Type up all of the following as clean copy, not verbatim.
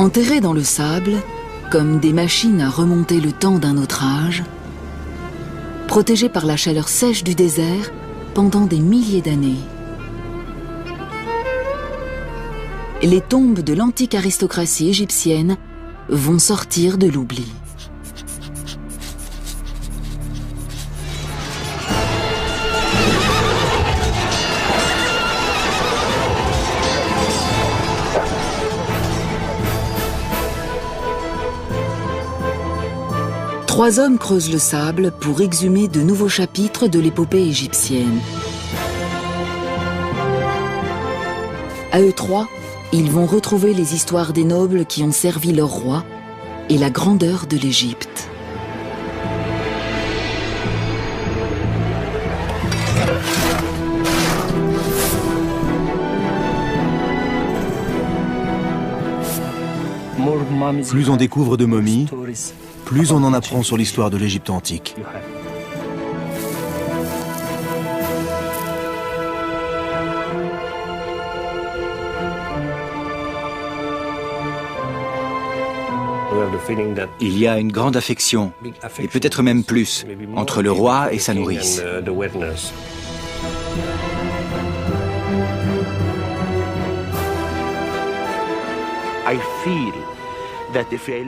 Enterrés dans le sable, comme des machines à remonter le temps d'un autre âge, protégés par la chaleur sèche du désert pendant des milliers d'années. Les tombes de l'antique aristocratie égyptienne vont sortir de l'oubli. Trois hommes creusent le sable pour exhumer de nouveaux chapitres de l'épopée égyptienne. À eux trois, ils vont retrouver les histoires des nobles qui ont servi leur roi et la grandeur de l'Égypte. Plus on découvre de momies, plus on en apprend sur l'histoire de l'Égypte antique. Il y a une grande affection, et peut-être même plus, entre le roi et sa nourrice.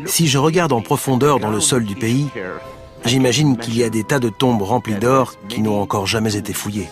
Si je regarde en profondeur dans le sol du pays, j'imagine qu'il y a des tas de tombes remplies d'or qui n'ont encore jamais été fouillées.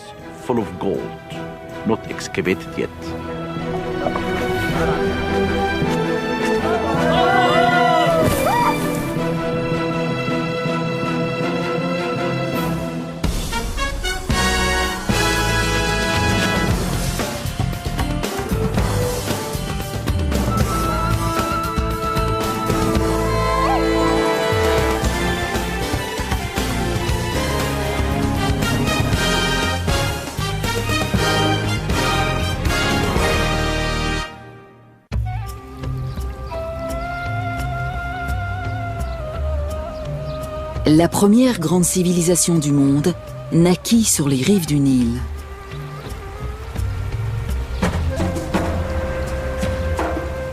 La première grande civilisation du monde naquit sur les rives du Nil.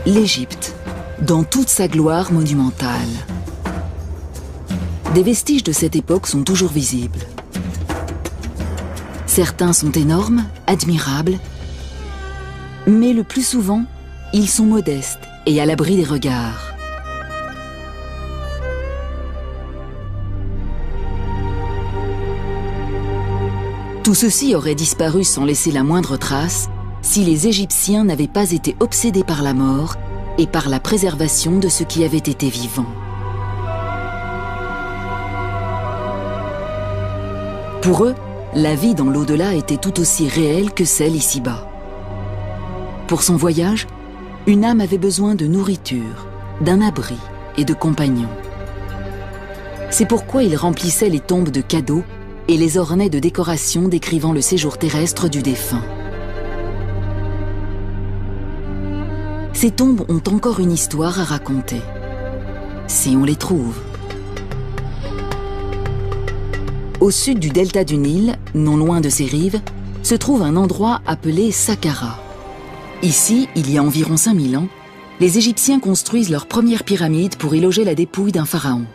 L'Égypte, dans toute sa gloire monumentale. Des vestiges de cette époque sont toujours visibles. Certains sont énormes, admirables, mais le plus souvent, ils sont modestes et à l'abri des regards. Tout ceci aurait disparu sans laisser la moindre trace si les Égyptiens n'avaient pas été obsédés par la mort et par la préservation de ce qui avait été vivant. Pour eux, la vie dans l'au-delà était tout aussi réelle que celle ici-bas. Pour son voyage, une âme avait besoin de nourriture, d'un abri et de compagnons. C'est pourquoi ils remplissaient les tombes de cadeaux et les ornaient de décorations décrivant le séjour terrestre du défunt. Ces tombes ont encore une histoire à raconter, si on les trouve. Au sud du delta du Nil, non loin de ses rives, se trouve un endroit appelé Saqqara. Ici, il y a environ 5000 ans, les Égyptiens construisent leur première pyramide pour y loger la dépouille d'un pharaon.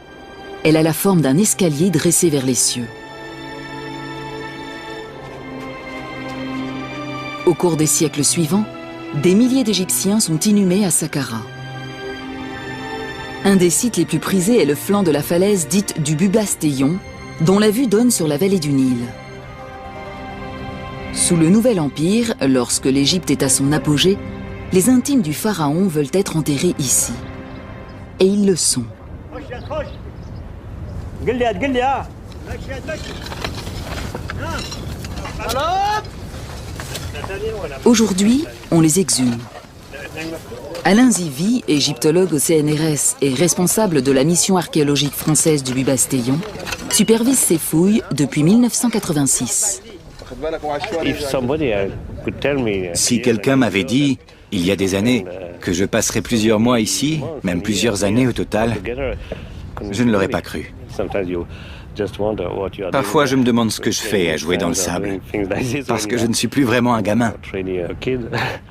Elle a la forme d'un escalier dressé vers les cieux. Au cours des siècles suivants, des milliers d'Égyptiens sont inhumés à Saqqara. Un des sites les plus prisés est le flanc de la falaise dite du Bubastéon, dont la vue donne sur la vallée du Nil. Sous le Nouvel Empire, lorsque l'Égypte est à son apogée, les intimes du pharaon veulent être enterrés ici. Et ils le sont. Aujourd'hui, on les exhume. Alain Zivy, égyptologue au CNRS et responsable de la mission archéologique française du Bubastéon, supervise ces fouilles depuis 1986. Si quelqu'un m'avait dit, il y a des années, que je passerais plusieurs mois ici, même plusieurs années au total, Je ne l'aurais pas cru. Parfois, je me demande ce que je fais à jouer dans le sable, parce que je ne suis plus vraiment un gamin.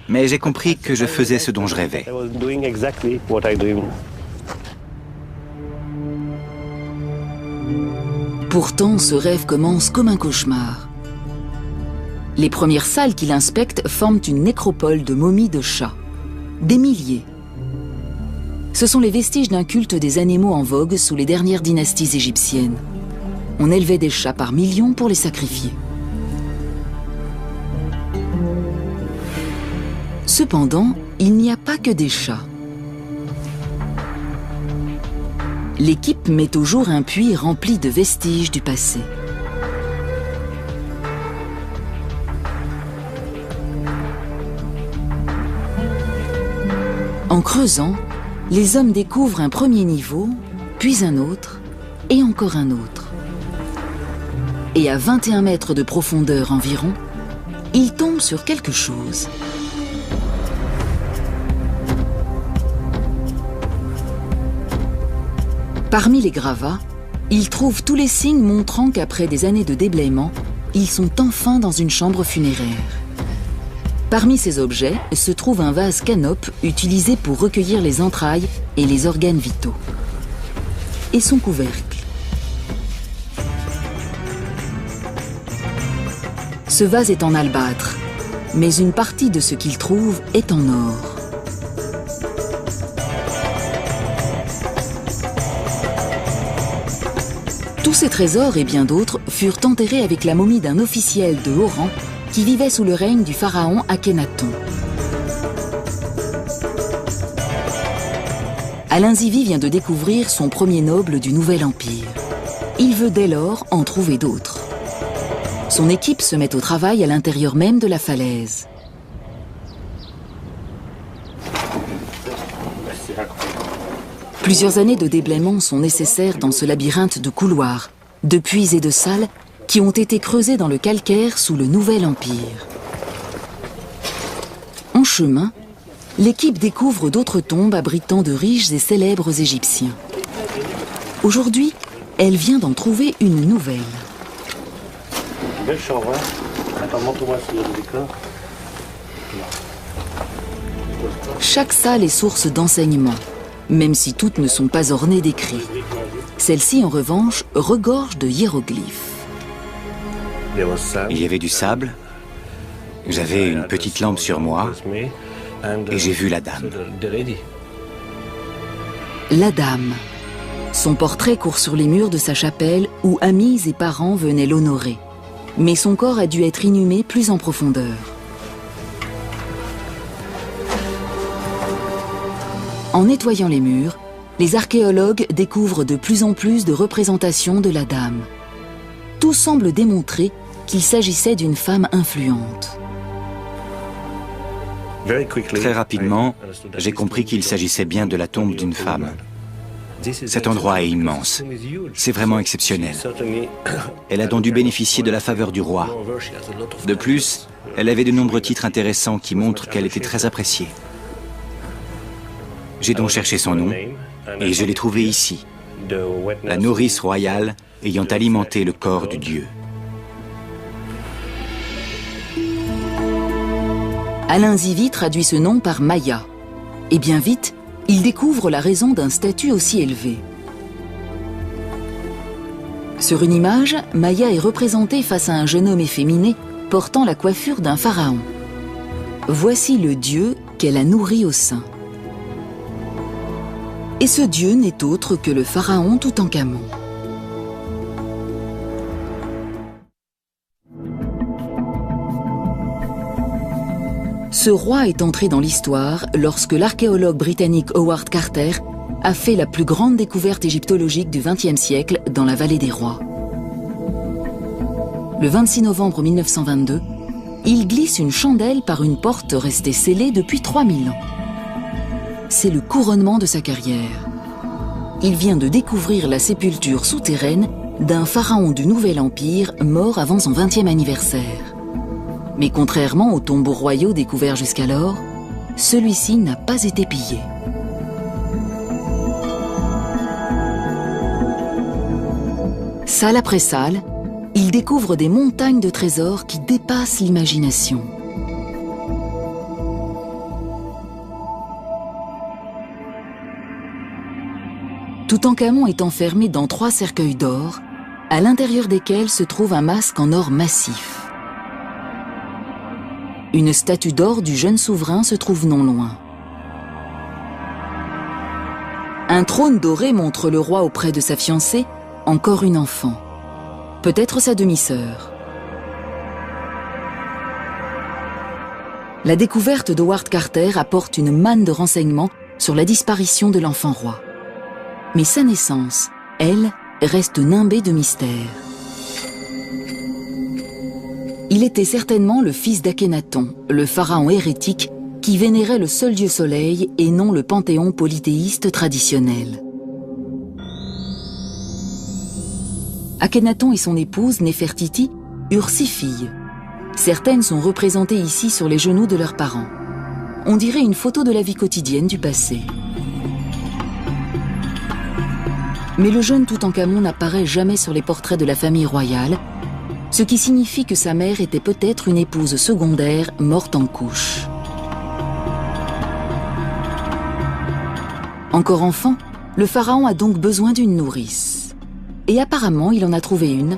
Mais j'ai compris que je faisais ce dont je rêvais. Pourtant, ce rêve commence comme un cauchemar. Les premières salles qu'il inspecte forment une nécropole de momies de chats. Des milliers. Ce sont les vestiges d'un culte des animaux en vogue sous les dernières dynasties égyptiennes. On élevait des chats par millions pour les sacrifier. Cependant, il n'y a pas que des chats. L'équipe met au jour un puits rempli de vestiges du passé. En creusant, les hommes découvrent un premier niveau, puis un autre, et encore un autre. Et à 21 mètres de profondeur environ, ils tombent sur quelque chose. Parmi les gravats, ils trouvent tous les signes montrant qu'après des années de déblaiement, ils sont enfin dans une chambre funéraire. Parmi ces objets se trouve un vase canope utilisé pour recueillir les entrailles et les organes vitaux. Et son couvercle. Ce vase est en albâtre, mais une partie de ce qu'il trouve est en or. Tous ces trésors et bien d'autres furent enterrés avec la momie d'un officiel de haut rang qui vivait sous le règne du pharaon Akhenaton. Alain Zivie vient de découvrir son premier noble du Nouvel Empire. Il veut dès lors en trouver d'autres. Son équipe se met au travail à l'intérieur même de la falaise. Plusieurs années de déblaiement sont nécessaires dans ce labyrinthe de couloirs, de puits et de salles qui ont été creusés dans le calcaire sous le Nouvel Empire. En chemin, l'équipe découvre d'autres tombes abritant de riches et célèbres Égyptiens. Aujourd'hui, elle vient d'en trouver une nouvelle. Chaque salle est source d'enseignement, même si toutes ne sont pas ornées d'écrits. Celle-ci, en revanche, regorge de hiéroglyphes. Il y avait du sable, j'avais une petite lampe sur moi et j'ai vu la dame. La dame. Son portrait court sur les murs de sa chapelle où amis et parents venaient l'honorer. Mais son corps a dû être inhumé plus en profondeur. En nettoyant les murs, les archéologues découvrent de plus en plus de représentations de la dame. Tout semble démontrer qu'il s'agissait d'une femme influente. Très rapidement, j'ai compris qu'il s'agissait bien de la tombe d'une femme. Cet endroit est immense. C'est vraiment exceptionnel. Elle a donc dû bénéficier de la faveur du roi. De plus, elle avait de nombreux titres intéressants qui montrent qu'elle était très appréciée. J'ai donc cherché son nom et je l'ai trouvé ici. La nourrice royale ayant alimenté le corps du dieu. Alain Zivie traduit ce nom par Maya. Et bien vite, il découvre la raison d'un statut aussi élevé. Sur une image, Maya est représentée face à un jeune homme efféminé portant la coiffure d'un pharaon. Voici le dieu qu'elle a nourri au sein. Et ce dieu n'est autre que le pharaon Toutankhamon. Ce roi est entré dans l'histoire lorsque l'archéologue britannique Howard Carter a fait la plus grande découverte égyptologique du XXe siècle dans la vallée des rois. Le 26 novembre 1922, il glisse une chandelle par une porte restée scellée depuis 3000 ans. C'est le couronnement de sa carrière. Il vient de découvrir la sépulture souterraine d'un pharaon du Nouvel Empire mort avant son 20e anniversaire. Mais contrairement aux tombeaux royaux découverts jusqu'alors, celui-ci n'a pas été pillé. Salle après salle, il découvre des montagnes de trésors qui dépassent l'imagination. Toutankhamon est enfermé dans 3 cercueils d'or, à l'intérieur desquels se trouve un masque en or massif. Une statue d'or du jeune souverain se trouve non loin. Un trône doré montre le roi auprès de sa fiancée, encore une enfant. Peut-être sa demi-sœur. La découverte d'Howard Carter apporte une manne de renseignements sur la disparition de l'enfant roi. Mais sa naissance, elle, reste nimbée de mystère. Il était certainement le fils d'Akhénaton, le pharaon hérétique qui vénérait le seul dieu soleil et non le panthéon polythéiste traditionnel. Akhénaton et son épouse Néfertiti eurent 6 filles. Certaines sont représentées ici sur les genoux de leurs parents. On dirait une photo de la vie quotidienne du passé. Mais le jeune Toutankhamon n'apparaît jamais sur les portraits de la famille royale, ce qui signifie que sa mère était peut-être une épouse secondaire morte en couche. Encore enfant, le pharaon a donc besoin d'une nourrice. Et apparemment, il en a trouvé une,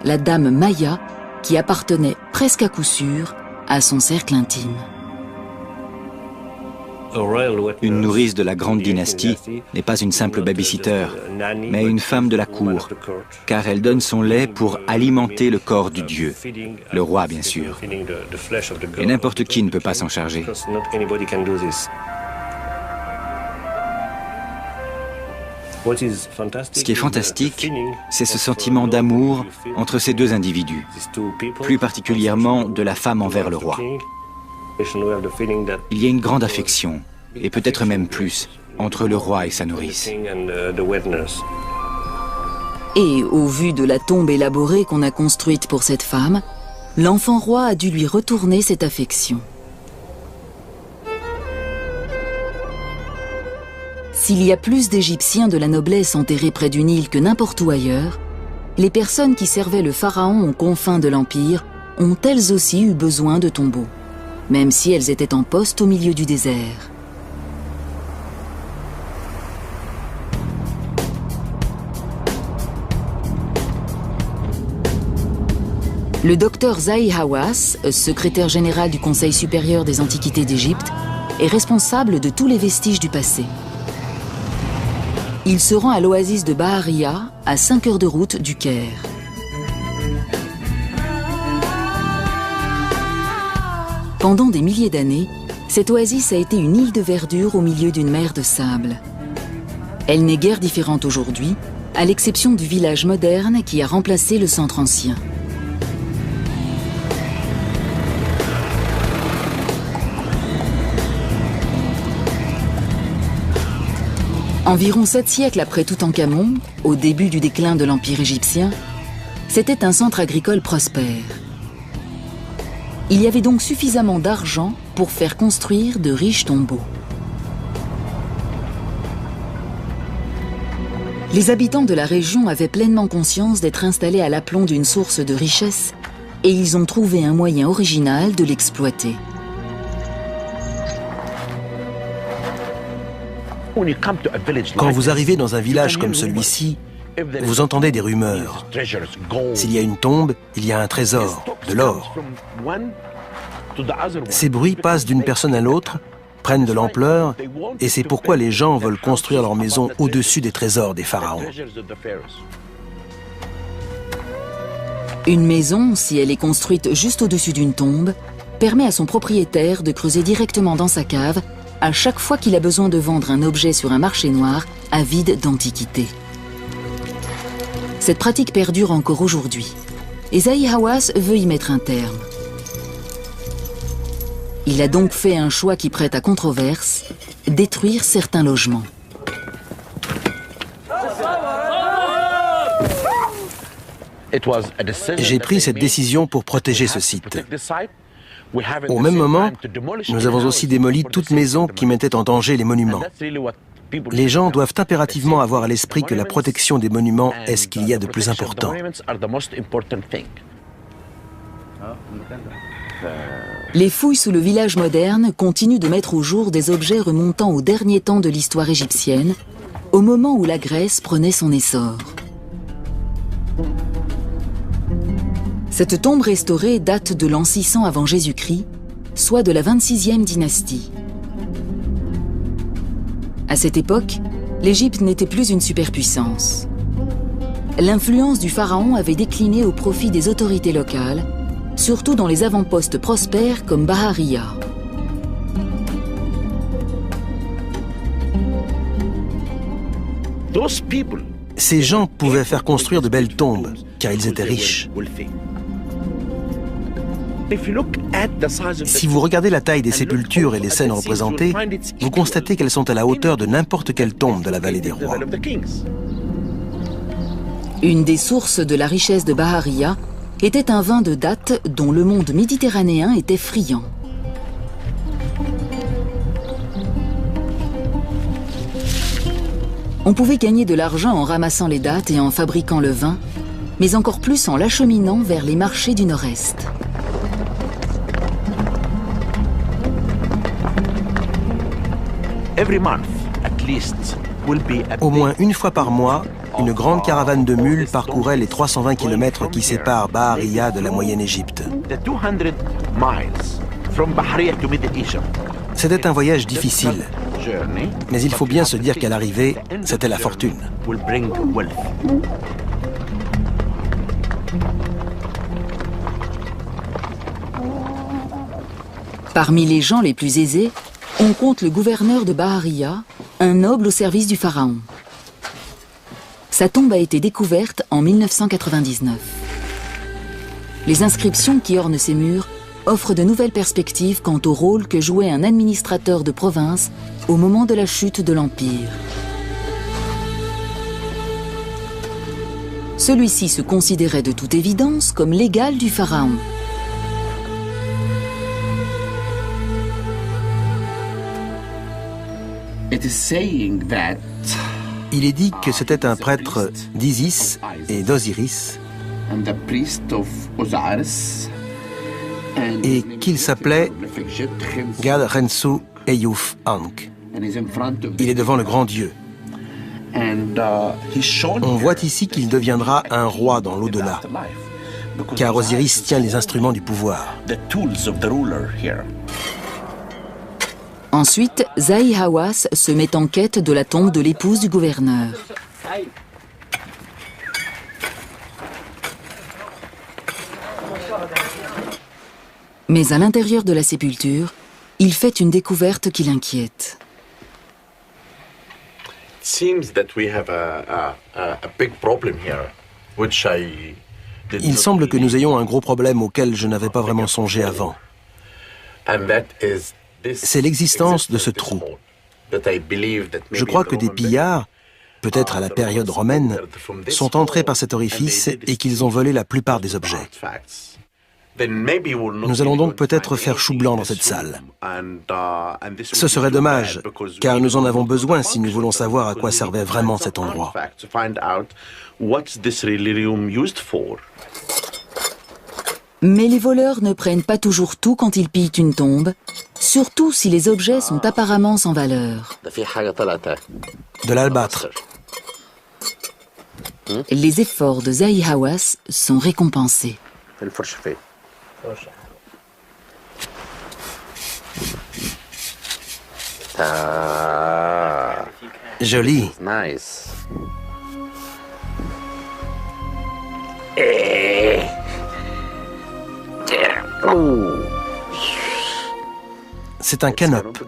la dame Maya, qui appartenait presque à coup sûr à son cercle intime. Une nourrice de la grande dynastie n'est pas une simple babysitter, mais une femme de la cour, car elle donne son lait pour alimenter le corps du dieu, le roi bien sûr. Et n'importe qui ne peut pas s'en charger. Ce qui est fantastique, c'est ce sentiment d'amour entre ces deux individus, plus particulièrement de la femme envers le roi. Il y a une grande affection, et peut-être même plus, entre le roi et sa nourrice. Et au vu de la tombe élaborée qu'on a construite pour cette femme, l'enfant roi a dû lui retourner cette affection. S'il y a plus d'Égyptiens de la noblesse enterrés près du Nil que n'importe où ailleurs, les personnes qui servaient le pharaon aux confins de l'Empire ont elles aussi eu besoin de tombeaux, même si elles étaient en poste au milieu du désert. Le docteur Zahi Hawass, secrétaire général du Conseil supérieur des antiquités d'Égypte, est responsable de tous les vestiges du passé. Il se rend à l'oasis de Baharia, à 5 heures de route du Caire. Pendant des milliers d'années, cette oasis a été une île de verdure au milieu d'une mer de sable. Elle n'est guère différente aujourd'hui, à l'exception du village moderne qui a remplacé le centre ancien. Environ 7 siècles après Toutankhamon, au début du déclin de l'Empire égyptien, c'était un centre agricole prospère. Il y avait donc suffisamment d'argent pour faire construire de riches tombeaux. Les habitants de la région avaient pleinement conscience d'être installés à l'aplomb d'une source de richesse et ils ont trouvé un moyen original de l'exploiter. Quand vous arrivez dans un village comme celui-ci, vous entendez des rumeurs. S'il y a une tombe, il y a un trésor, de l'or. Ces bruits passent d'une personne à l'autre, prennent de l'ampleur, et c'est pourquoi les gens veulent construire leur maison au-dessus des trésors des pharaons. Une maison, si elle est construite juste au-dessus d'une tombe, permet à son propriétaire de creuser directement dans sa cave à chaque fois qu'il a besoin de vendre un objet sur un marché noir avide d'antiquités. Cette pratique perdure encore aujourd'hui, et Zahi Hawass veut y mettre un terme. Il a donc fait un choix qui prête à controverse, détruire certains logements. J'ai pris cette décision pour protéger ce site. Au même moment, nous avons aussi démoli toute maison qui mettait en danger les monuments. Les gens doivent impérativement avoir à l'esprit que la protection des monuments est ce qu'il y a de plus important. Les fouilles sous le village moderne continuent de mettre au jour des objets remontant au dernier temps de l'histoire égyptienne, au moment où la Grèce prenait son essor. Cette tombe restaurée date de l'an 600 avant Jésus-Christ, soit de la 26e dynastie. À cette époque, l'Égypte n'était plus une superpuissance. L'influence du pharaon avait décliné au profit des autorités locales, surtout dans les avant-postes prospères comme Bahariya. Ces gens pouvaient faire construire de belles tombes, car ils étaient riches. Si vous regardez la taille des sépultures et les scènes représentées, vous constatez qu'elles sont à la hauteur de n'importe quelle tombe de la vallée des rois. Une des sources de la richesse de Bahariya était un vin de date dont le monde méditerranéen était friand. On pouvait gagner de l'argent en ramassant les dattes et en fabriquant le vin, mais encore plus en l'acheminant vers les marchés du Nord-Est. Au moins une fois par mois, une grande caravane de mules parcourait les 320 km qui séparent Bahariya de la Moyenne-Égypte. C'était un voyage difficile, mais il faut bien se dire qu'à l'arrivée, c'était la fortune. Parmi les gens les plus aisés, on compte le gouverneur de Bahariya, un noble au service du pharaon. Sa tombe a été découverte en 1999. Les inscriptions qui ornent ses murs offrent de nouvelles perspectives quant au rôle que jouait un administrateur de province au moment de la chute de l'Empire. Celui-ci se considérait de toute évidence comme l'égal du pharaon. Il est dit que c'était un prêtre d'Isis et d'Osiris et qu'il s'appelait Gad Rensu Eyouf Ankh. Il est devant le grand Dieu. On voit ici qu'il deviendra un roi dans l'au-delà, car Osiris tient les instruments du pouvoir. Ensuite, Zahi Hawass se met en quête de la tombe de l'épouse du gouverneur. Mais à l'intérieur de la sépulture, il fait une découverte qui l'inquiète. Il semble que nous ayons un gros problème auquel je n'avais pas vraiment songé avant. C'est l'existence de ce trou. Je crois que des pillards, peut-être à la période romaine, sont entrés par cet orifice et qu'ils ont volé la plupart des objets. Nous allons donc peut-être faire chou blanc dans cette salle. Ce serait dommage, car nous en avons besoin si nous voulons savoir à quoi servait vraiment cet endroit. Mais les voleurs ne prennent pas toujours tout quand ils pillent une tombe, surtout si les objets sont apparemment sans valeur. De l'albâtre. Les efforts de Zahi Hawass sont récompensés. Joli. C'est un canope.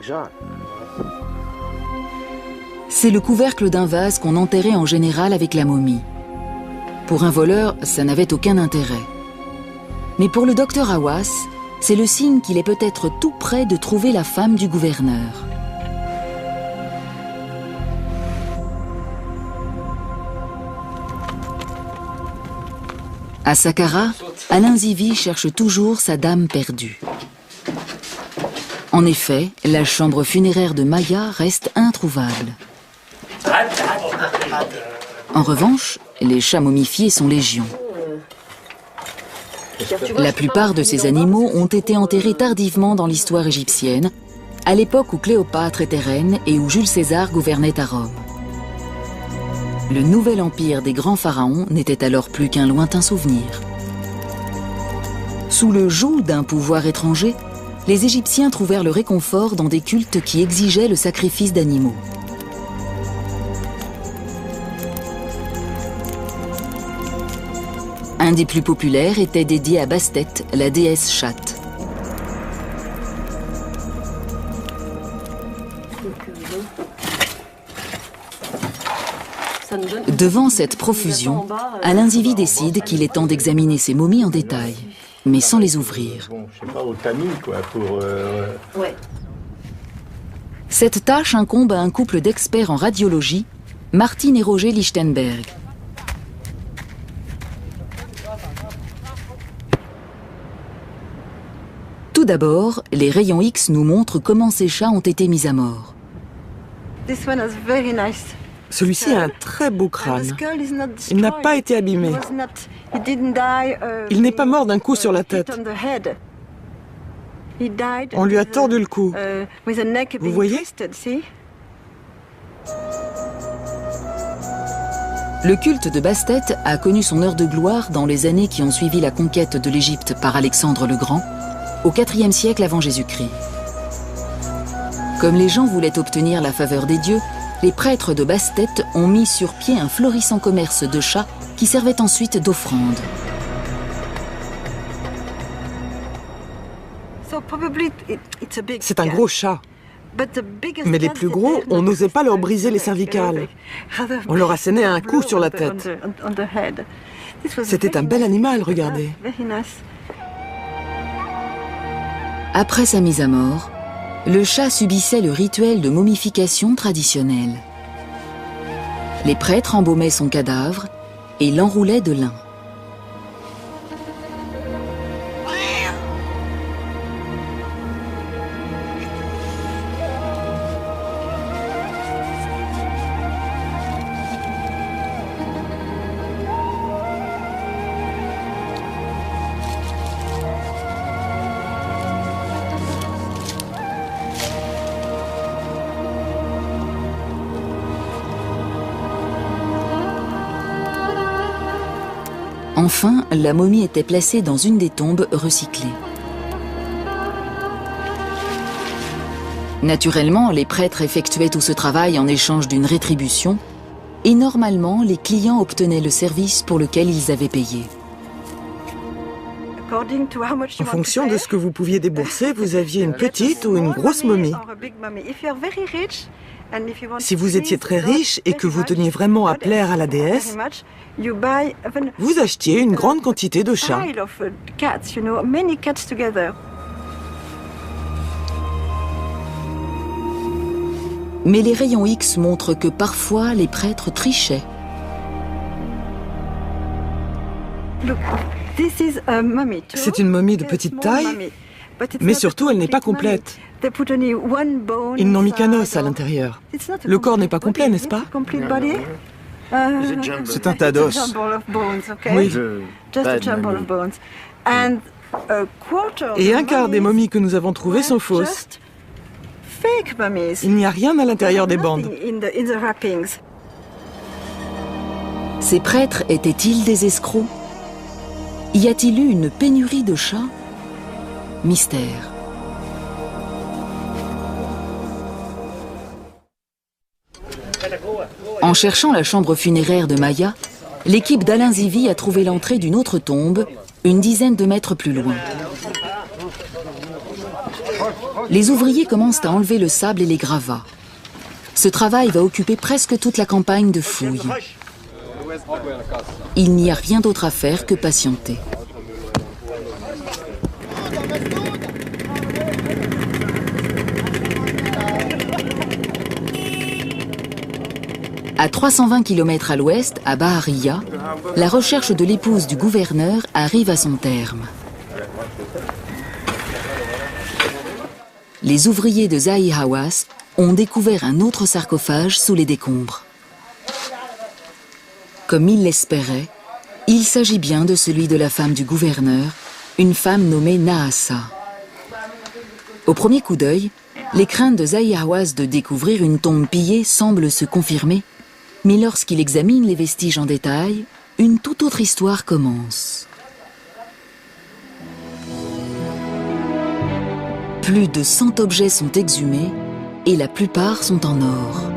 C'est le couvercle d'un vase qu'on enterrait en général avec la momie. Pour un voleur, ça n'avait aucun intérêt. Mais pour le docteur Hawass, c'est le signe qu'il est peut-être tout près de trouver la femme du gouverneur. À Saqqara, Alain Zivi cherche toujours sa dame perdue. En effet, la chambre funéraire de Maya reste introuvable. En revanche, les chats momifiés sont légion. La plupart de ces animaux ont été enterrés tardivement dans l'histoire égyptienne, à l'époque où Cléopâtre était reine et où Jules César gouvernait à Rome. Le nouvel empire des grands pharaons n'était alors plus qu'un lointain souvenir. Sous le joug d'un pouvoir étranger, les Égyptiens trouvèrent le réconfort dans des cultes qui exigeaient le sacrifice d'animaux. Un des plus populaires était dédié à Bastet, la déesse chatte. Devant cette profusion, Alain Zivy décide qu'il est temps d'examiner ces momies en détail, mais sans les ouvrir. Cette tâche incombe à un couple d'experts en radiologie, Martine et Roger Lichtenberg. Tout d'abord, les rayons X nous montrent comment ces chats ont été mis à mort. Celui-ci a un très beau crâne. Il n'a pas été abîmé. Il n'est pas mort d'un coup sur la tête. On lui a tordu le cou. Vous voyez ? Le culte de Bastet a connu son heure de gloire dans les années qui ont suivi la conquête de l'Égypte par Alexandre le Grand, au IVe siècle avant Jésus-Christ. Comme les gens voulaient obtenir la faveur des dieux, les prêtres de Bastet ont mis sur pied un florissant commerce de chats qui servait ensuite d'offrande. C'est un gros chat. Mais les plus gros, on n'osait pas leur briser les cervicales. On leur assénait un coup sur la tête. C'était un bel animal, regardez. Après sa mise à mort, le chat subissait le rituel de momification traditionnel. Les prêtres embaumaient son cadavre et l'enroulaient de lin. Enfin, la momie était placée dans une des tombes recyclées. Naturellement, les prêtres effectuaient tout ce travail en échange d'une rétribution, et normalement, les clients obtenaient le service pour lequel ils avaient payé. En fonction de ce que vous pouviez débourser, vous aviez une petite ou une grosse momie. Si vous étiez très riche et que vous teniez vraiment à plaire à la déesse, vous achetiez une grande quantité de chats. Mais les rayons X montrent que parfois les prêtres trichaient. C'est une momie de petite taille, mais surtout elle n'est pas complète. Ils n'ont mis qu'un os à l'intérieur. Le corps n'est pas complet, n'est-ce pas? C'est un tas d'os. Oui. Et un quart des momies que nous avons trouvées sont fausses. Il n'y a rien à l'intérieur des bandes. Ces prêtres étaient-ils des escrocs? Y a-t-il eu une pénurie de chats? Mystère. En cherchant la chambre funéraire de Maya, l'équipe d'Alain Zivy a trouvé l'entrée d'une autre tombe, une dizaine de mètres plus loin. Les ouvriers commencent à enlever le sable et les gravats. Ce travail va occuper presque toute la campagne de fouilles. Il n'y a rien d'autre à faire que patienter. À 320 km à l'ouest, à Bahariya, la recherche de l'épouse du gouverneur arrive à son terme. Les ouvriers de Zahi Hawass ont découvert un autre sarcophage sous les décombres. Comme il l'espérait, il s'agit bien de celui de la femme du gouverneur, une femme nommée Nahassa. Au premier coup d'œil, les craintes de Zahi Hawass de découvrir une tombe pillée semblent se confirmer, mais lorsqu'il examine les vestiges en détail, une toute autre histoire commence. Plus de 100 objets sont exhumés et la plupart sont en or.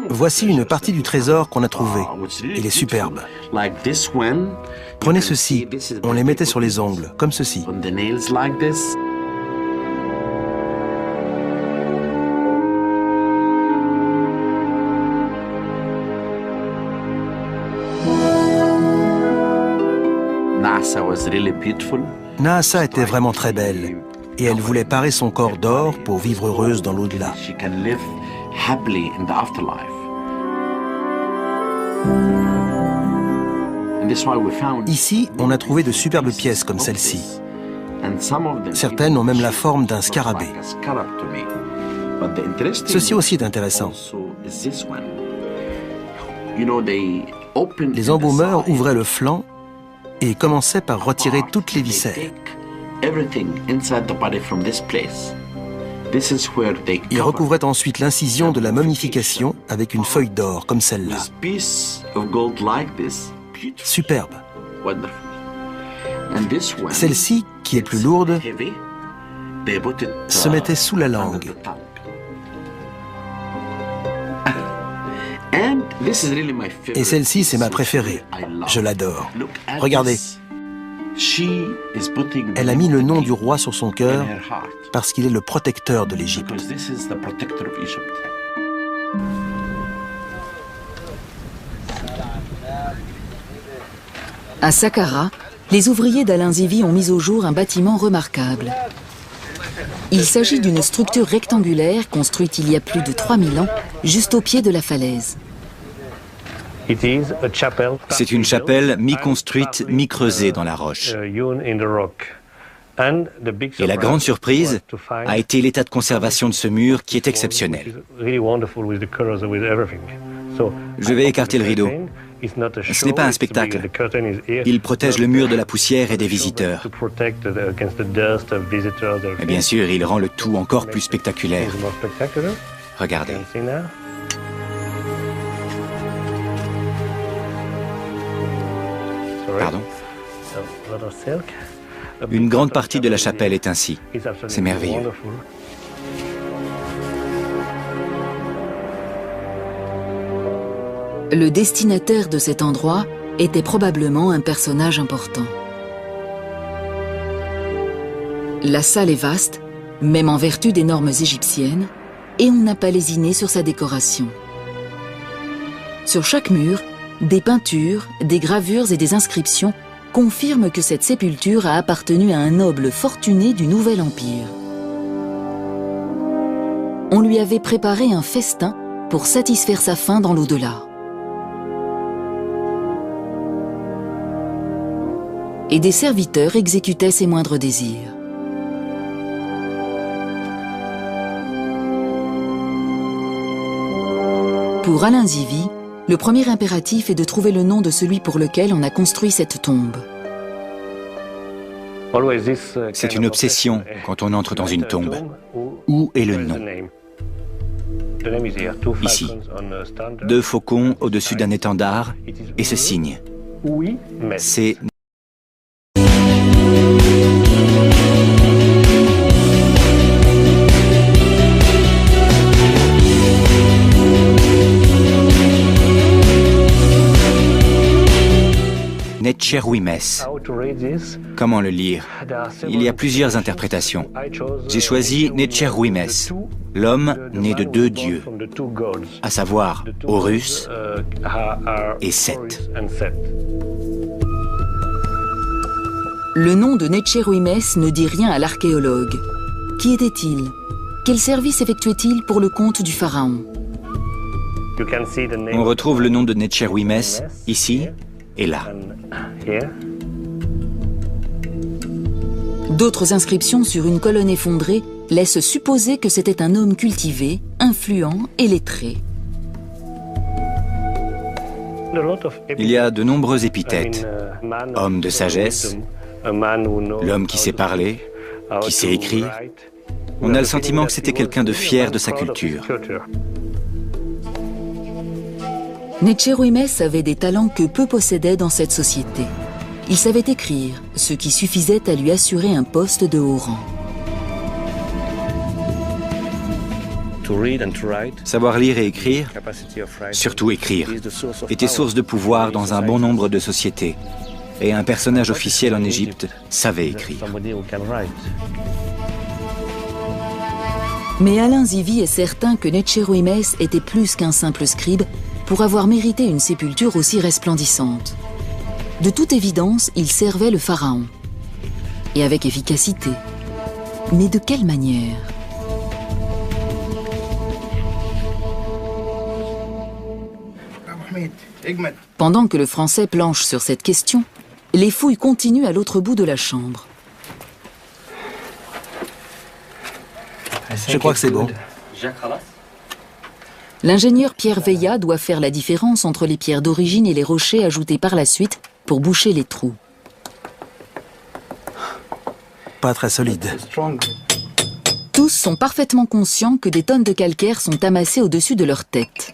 Voici une partie du trésor qu'on a trouvé. Il est superbe. Prenez ceci, on les mettait sur les ongles, comme ceci. Nahassa était vraiment très belle et elle voulait parer son corps d'or pour vivre heureuse dans l'au-delà. Ici, on a trouvé de superbes pièces comme celle-ci. Certaines ont même la forme d'un scarabée. Ceci aussi est intéressant. Les embaumeurs ouvraient le flanc et commençaient par retirer toutes les viscères. Ils recouvraient ensuite l'incision de la momification avec une feuille d'or comme celle-là. Superbe. Celle-ci, qui est plus lourde, se mettait sous la langue. Et celle-ci, c'est ma préférée. Je l'adore. Regardez. Elle a mis le nom du roi sur son cœur parce qu'il est le protecteur de l'Égypte. À Saqqara, les ouvriers d'Alain Zivi ont mis au jour un bâtiment remarquable. Il s'agit d'une structure rectangulaire construite il y a plus de 3000 ans, juste au pied de la falaise. C'est une chapelle mi-construite, mi-creusée dans la roche. Et la grande surprise a été l'état de conservation de ce mur qui est exceptionnel. Je vais écarter le rideau. Ce n'est pas un spectacle. Il protège le mur de la poussière et des visiteurs. Et bien sûr, il rend le tout encore plus spectaculaire. Regardez. Pardon? Une grande partie de la chapelle est ainsi. C'est merveilleux. Le destinataire de cet endroit était probablement un personnage important. La salle est vaste, même en vertu des normes égyptiennes, et on n'a pas lésiné sur sa décoration. Sur chaque mur, des peintures, des gravures et des inscriptions confirment que cette sépulture a appartenu à un noble fortuné du Nouvel Empire. On lui avait préparé un festin pour satisfaire sa faim dans l'au-delà. Et des serviteurs exécutaient ses moindres désirs. Pour Alain Zivi, le premier impératif est de trouver le nom de celui pour lequel on a construit cette tombe. C'est une obsession quand on entre dans une tombe. Où est le nom? Ici. 2 faucons au-dessus d'un étendard et ce signe. C'est... Netcherwimès. Comment le lire? Il y a plusieurs interprétations. J'ai choisi Netcherwimès, l'homme né de 2 dieux, à savoir Horus et Seth. Le nom de Netcherwimès ne dit rien à l'archéologue. Qui était-il? Quel service effectuait-il pour le compte du pharaon? On retrouve le nom de Netcherwimès ici et là. D'autres inscriptions sur une colonne effondrée laissent supposer que c'était un homme cultivé influent et lettré. Il y a de nombreux épithètes. Homme de sagesse, l'homme qui sait parler, qui sait écrire. On a le sentiment que c'était quelqu'un de fier de sa culture. Necheruymes avait des talents que peu possédaient dans cette société. Il savait écrire, ce qui suffisait à lui assurer un poste de haut rang. Savoir lire et écrire, surtout écrire, était source de pouvoir dans un bon nombre de sociétés. Et un personnage officiel en Égypte savait écrire. Mais Alain Zivi est certain que Necheruymes était plus qu'un simple scribe pour avoir mérité une sépulture aussi resplendissante. De toute évidence, il servait le pharaon. Et avec efficacité. Mais de quelle manière ? Pendant que le Français planche sur cette question, les fouilles continuent à l'autre bout de la chambre. Je crois que c'est bon. L'ingénieur Pierre Veillat doit faire la différence entre les pierres d'origine et les rochers ajoutés par la suite pour boucher les trous. Pas très solide. Tous sont parfaitement conscients que des tonnes de calcaire sont amassées au-dessus de leur tête.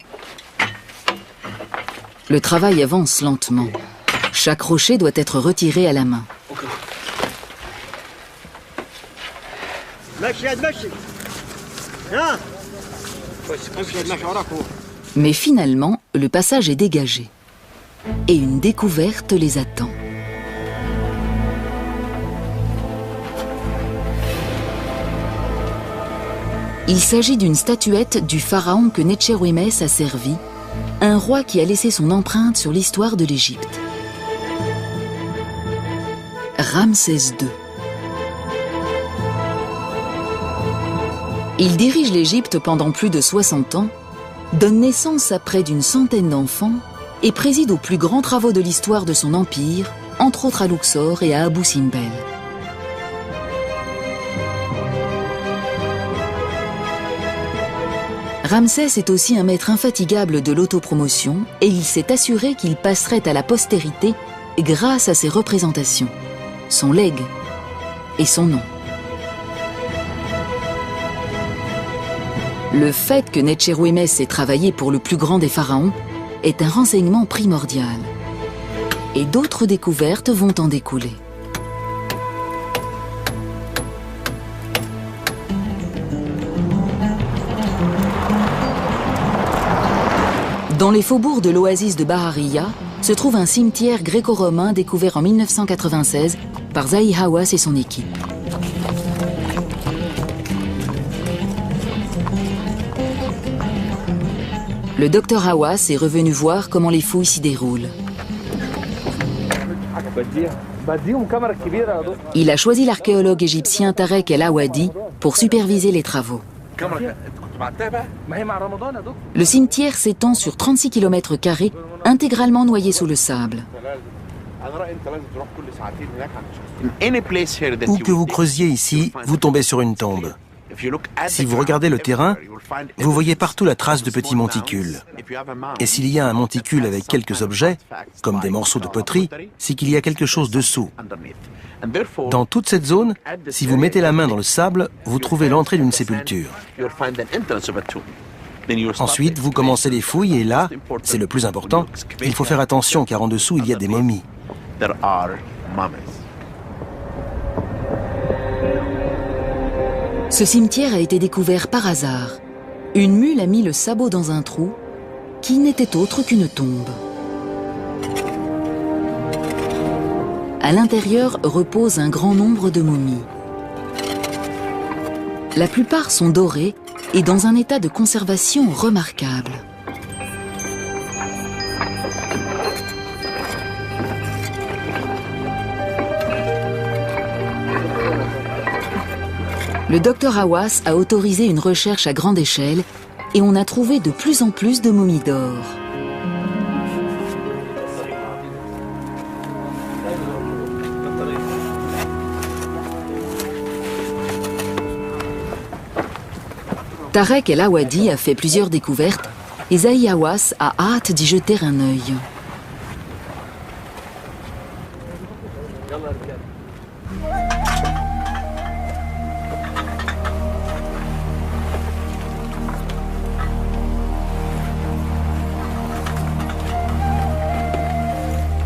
Le travail avance lentement. Chaque rocher doit être retiré à la main. Mais finalement, le passage est dégagé. Et une découverte les attend. Il s'agit d'une statuette du pharaon que Necheruymes a servi, un roi qui a laissé son empreinte sur l'histoire de l'Égypte. Ramsès II. Il dirige l'Égypte pendant plus de 60 ans, donne naissance à près d'une centaine d'enfants et préside aux plus grands travaux de l'histoire de son empire, entre autres à Luxor et à Abou Simbel. Ramsès est aussi un maître infatigable de l'autopromotion et il s'est assuré qu'il passerait à la postérité grâce à ses représentations, son legs et son nom. Le fait que Necheruymes ait travaillé pour le plus grand des pharaons est un renseignement primordial. Et d'autres découvertes vont en découler. Dans les faubourgs de l'oasis de Bahariya se trouve un cimetière gréco-romain découvert en 1996 par Zahi Hawass et son équipe. Le docteur Hawass est revenu voir comment les fouilles s'y déroulent. Il a choisi l'archéologue égyptien Tarek El Awadi pour superviser les travaux. Le cimetière s'étend sur 36 km², intégralement noyé sous le sable. Où que vous creusiez ici, vous tombez sur une tombe. Si vous regardez le terrain, vous voyez partout la trace de petits monticules. Et s'il y a un monticule avec quelques objets, comme des morceaux de poterie, c'est qu'il y a quelque chose dessous. Dans toute cette zone, si vous mettez la main dans le sable, vous trouvez l'entrée d'une sépulture. Ensuite, vous commencez les fouilles et là, c'est le plus important, il faut faire attention car en dessous, il y a des momies. Ce cimetière a été découvert par hasard. Une mule a mis le sabot dans un trou qui n'était autre qu'une tombe. À l'intérieur repose un grand nombre de momies. La plupart sont dorées et dans un état de conservation remarquable. Le docteur Hawass a autorisé une recherche à grande échelle et on a trouvé de plus en plus de momies d'or. Tarek El Awadi a fait plusieurs découvertes et Zahi Hawass a hâte d'y jeter un œil.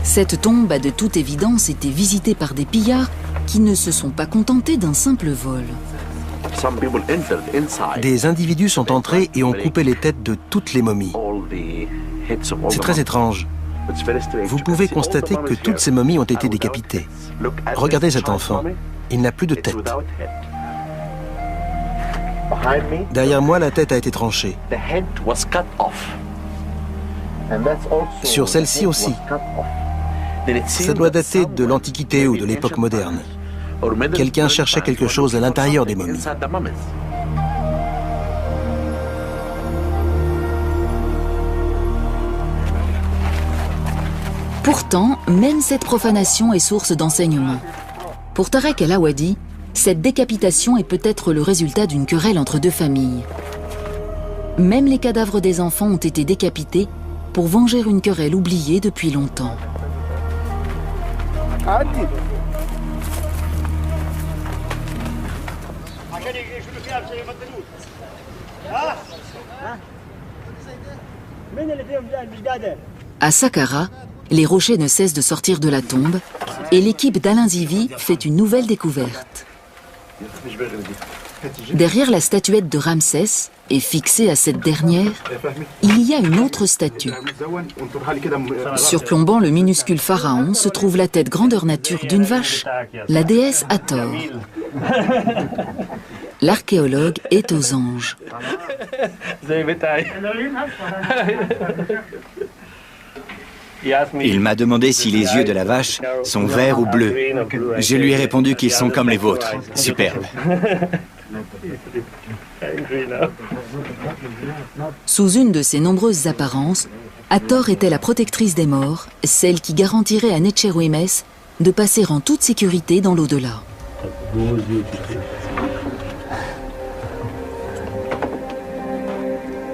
Cette tombe a de toute évidence été visitée par des pillards qui ne se sont pas contentés d'un simple vol. Des individus sont entrés et ont coupé les têtes de toutes les momies. C'est très étrange. Vous pouvez constater que toutes ces momies ont été décapitées. Regardez cet enfant, il n'a plus de tête. Derrière moi, la tête a été tranchée. Sur celle-ci aussi. Ça doit dater de l'Antiquité ou de l'époque moderne. Quelqu'un cherchait quelque chose à l'intérieur des momies. Pourtant, même cette profanation est source d'enseignement. Pour Tarek El Awadi, cette décapitation est peut-être le résultat d'une querelle entre deux familles. Même les cadavres des enfants ont été décapités pour venger une querelle oubliée depuis longtemps. À Saqqara, les rochers ne cessent de sortir de la tombe et l'équipe d'Alain Zivi fait une nouvelle découverte. Derrière la statuette de Ramsès, et fixée à cette dernière, il y a une autre statue. Surplombant le minuscule pharaon se trouve la tête grandeur nature d'une vache, la déesse Hathor. L'archéologue est aux anges. Il m'a demandé si les yeux de la vache sont verts ou bleus. Je lui ai répondu qu'ils sont comme les vôtres. Superbe. Sous une de ses nombreuses apparences, Hathor était la protectrice des morts, celle qui garantirait à Netchérouémès de passer en toute sécurité dans l'au-delà.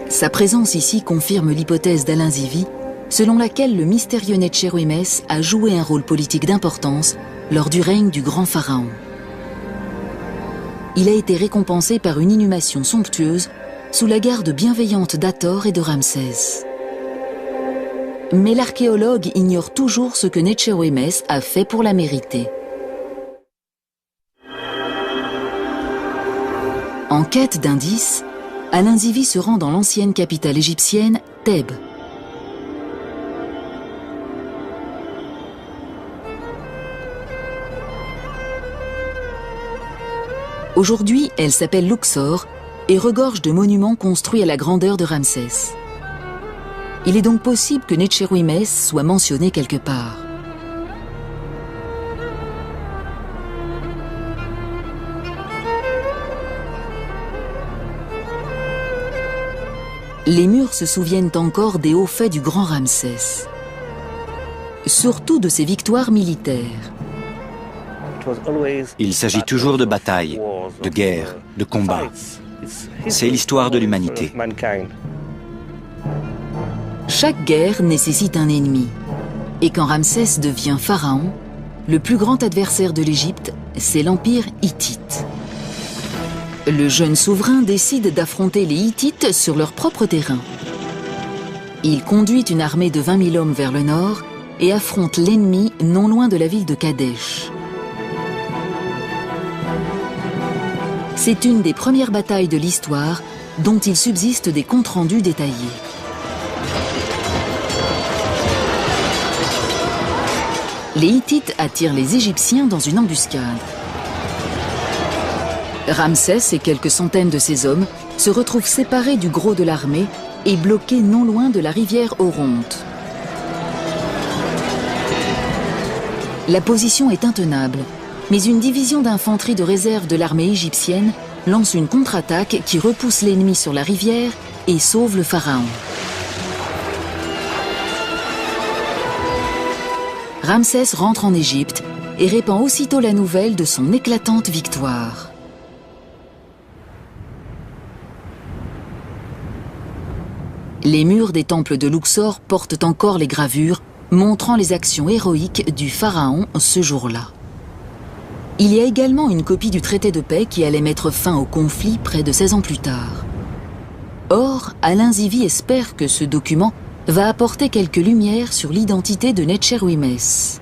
Sa présence ici confirme l'hypothèse d'Alain Zivi, selon laquelle le mystérieux Netchérouémès a joué un rôle politique d'importance lors du règne du grand pharaon. Il a été récompensé par une inhumation somptueuse sous la garde bienveillante d'Hathor et de Ramsès. Mais l'archéologue ignore toujours ce que Netchérouémès a fait pour la mériter. En quête d'indices, Alain Zivi se rend dans l'ancienne capitale égyptienne, Thèbes. Aujourd'hui, elle s'appelle Luxor et regorge de monuments construits à la grandeur de Ramsès. Il est donc possible que Netchérouémès soit mentionné quelque part. Les murs se souviennent encore des hauts faits du grand Ramsès, surtout de ses victoires militaires. Il s'agit toujours de batailles, de guerres, de combats. C'est l'histoire de l'humanité. Chaque guerre nécessite un ennemi. Et quand Ramsès devient pharaon, le plus grand adversaire de l'Égypte, c'est l'empire hittite. Le jeune souverain décide d'affronter les Hittites sur leur propre terrain. Il conduit une armée de 20 000 hommes vers le nord et affronte l'ennemi non loin de la ville de Kadesh. C'est une des premières batailles de l'histoire dont il subsiste des comptes rendus détaillés. Les Hittites attirent les Égyptiens dans une embuscade. Ramsès et quelques centaines de ses hommes se retrouvent séparés du gros de l'armée et bloqués non loin de la rivière Oronte. La position est intenable, mais une division d'infanterie de réserve de l'armée égyptienne lance une contre-attaque qui repousse l'ennemi sur la rivière et sauve le pharaon. Ramsès rentre en Égypte et répand aussitôt la nouvelle de son éclatante victoire. Les murs des temples de Luxor portent encore les gravures montrant les actions héroïques du pharaon ce jour-là. Il y a également une copie du traité de paix qui allait mettre fin au conflit près de 16 ans plus tard. Or, Alain Zivie espère que ce document va apporter quelques lumières sur l'identité de Necherwimès.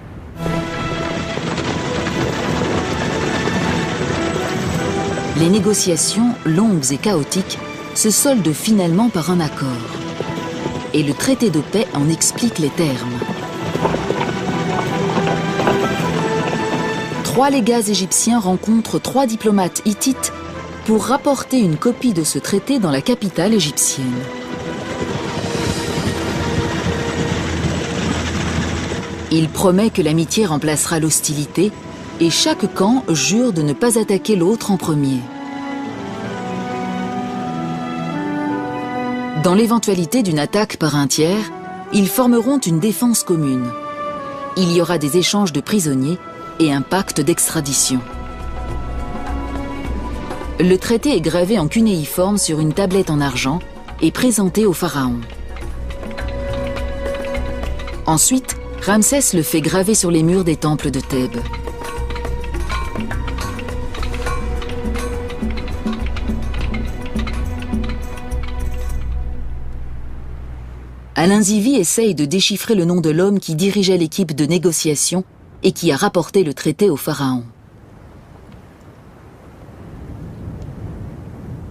Les négociations, longues et chaotiques, se soldent finalement par un accord. Et le traité de paix en explique les termes. 3 légats égyptiens rencontrent 3 diplomates hittites pour rapporter une copie de ce traité dans la capitale égyptienne. Il promet que l'amitié remplacera l'hostilité et chaque camp jure de ne pas attaquer l'autre en premier. Dans l'éventualité d'une attaque par un tiers, ils formeront une défense commune. Il y aura des échanges de prisonniers et un pacte d'extradition. Le traité est gravé en cunéiforme sur une tablette en argent et présenté au pharaon. Ensuite, Ramsès le fait graver sur les murs des temples de Thèbes. Alain Zivie essaye de déchiffrer le nom de l'homme qui dirigeait l'équipe de négociation et qui a rapporté le traité au pharaon.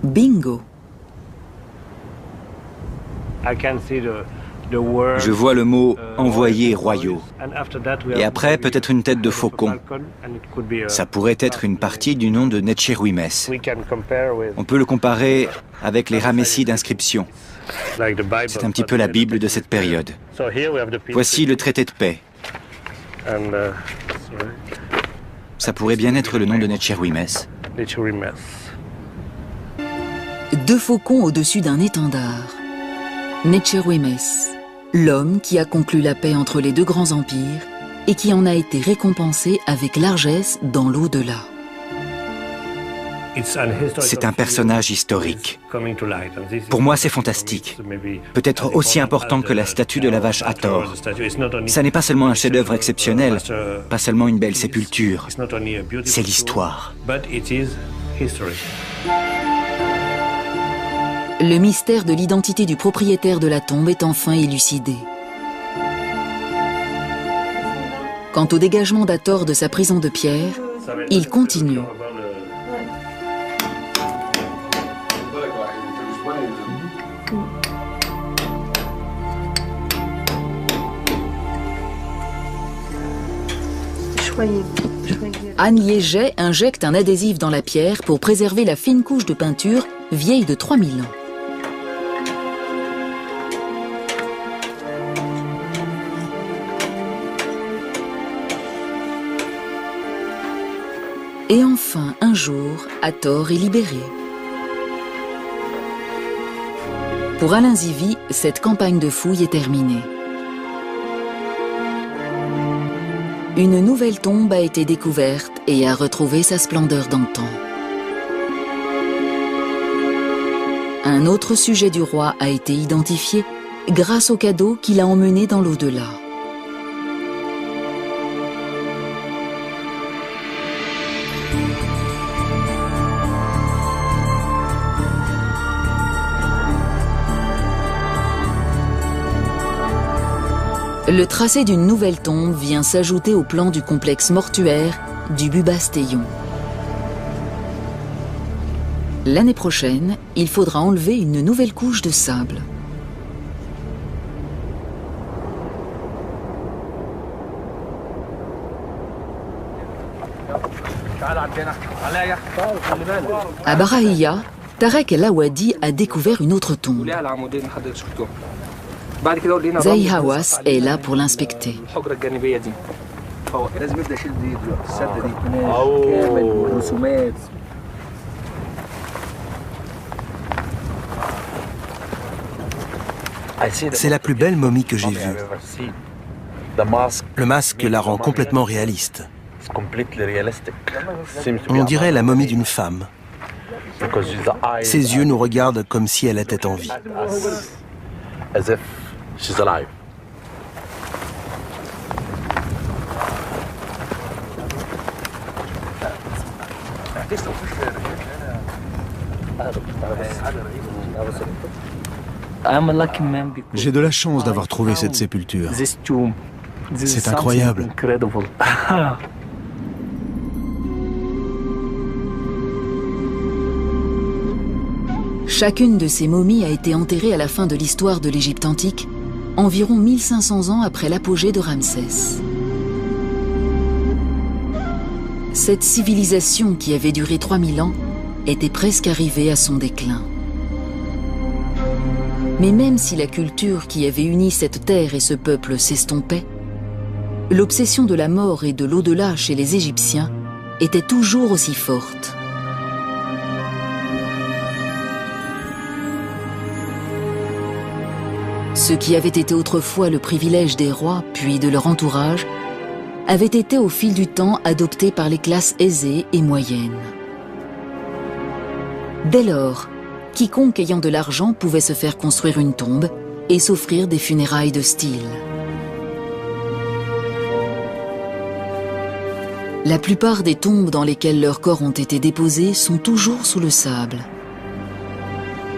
Bingo! Je vois le mot « envoyés royaux » et après peut-être une tête de faucon. Ça pourrait être une partie du nom de Necherwimès. On peut le comparer avec les Ramessis d'inscription. C'est un petit peu la Bible de cette période. Voici le traité de paix. Ça pourrait bien être le nom de Necherwimès. 2 faucons au-dessus d'un étendard. Necherwimès, l'homme qui a conclu la paix entre les 2 grands empires et qui en a été récompensé avec largesse dans l'au-delà. C'est un personnage historique. Pour moi, c'est fantastique. Peut-être aussi important que la statue de la vache Hathor. Ça n'est pas seulement un chef-d'œuvre exceptionnel, pas seulement une belle sépulture. C'est l'histoire. Le mystère de l'identité du propriétaire de la tombe est enfin élucidé. Quant au dégagement d'Hathor de sa prison de pierre, il continue. Anne Liéget injecte un adhésif dans la pierre pour préserver la fine couche de peinture vieille de 3000 ans. Et enfin, un jour, Hathor est libéré. Pour Alain Zivie, cette campagne de fouilles est terminée. Une nouvelle tombe a été découverte et a retrouvé sa splendeur d'antan. Un autre sujet du roi a été identifié grâce au cadeau qu'il a emmené dans l'au-delà. Le tracé d'une nouvelle tombe vient s'ajouter au plan du complexe mortuaire du Bubastéon. L'année prochaine, il faudra enlever une nouvelle couche de sable. À Barahia, Tarek El Awadi a découvert une autre tombe. Zahi Hawass est là pour l'inspecter. C'est la plus belle momie que j'ai vue. Le masque la rend complètement réaliste. On dirait la momie d'une femme. Ses yeux nous regardent comme si elle était en vie. as if she's alive. J'ai de la chance d'avoir trouvé cette sépulture. C'est incroyable. Chacune de ces momies a été enterrée à la fin de l'histoire de l'Égypte antique, environ 1500 ans après l'apogée de Ramsès. Cette civilisation qui avait duré 3000 ans était presque arrivée à son déclin. Mais même si la culture qui avait uni cette terre et ce peuple s'estompait, l'obsession de la mort et de l'au-delà chez les Égyptiens était toujours aussi forte. Ce qui avait été autrefois le privilège des rois, puis de leur entourage, avait été au fil du temps adopté par les classes aisées et moyennes. Dès lors, quiconque ayant de l'argent pouvait se faire construire une tombe et s'offrir des funérailles de style. La plupart des tombes dans lesquelles leurs corps ont été déposés sont toujours sous le sable.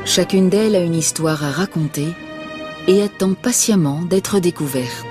Chacune d'elles a une histoire à raconter et attend patiemment d'être découverte.